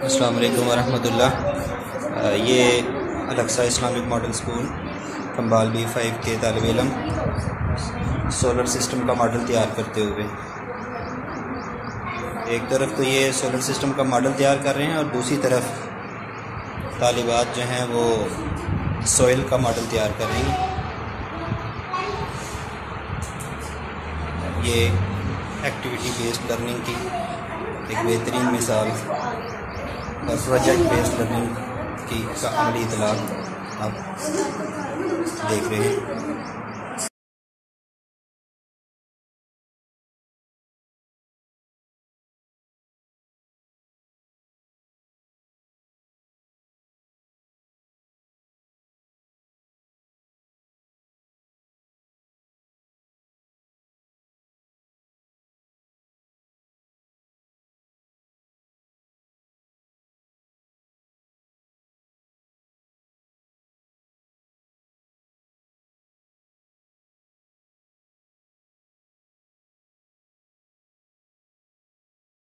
अस्सलाम वालेकुम वरहमतुल्लाह। ये अलक्सा इस्लामिक मॉडल स्कूल खम्बाल B5 के तालिब इल्म सोलर सिस्टम का मॉडल तैयार करते हुए, एक तरफ तो ये सोलर सिस्टम का मॉडल तैयार कर रहे हैं और दूसरी तरफ तालिबात जो हैं वो सोइल का मॉडल तैयार कर रही हैं। ये एक्टिविटी बेस्ड लर्निंग की एक बेहतरीन मिसाल और प्रोजेक्ट बेस्ड लर्निंग की का अमली इतलाक़ आप देख रहे हैं।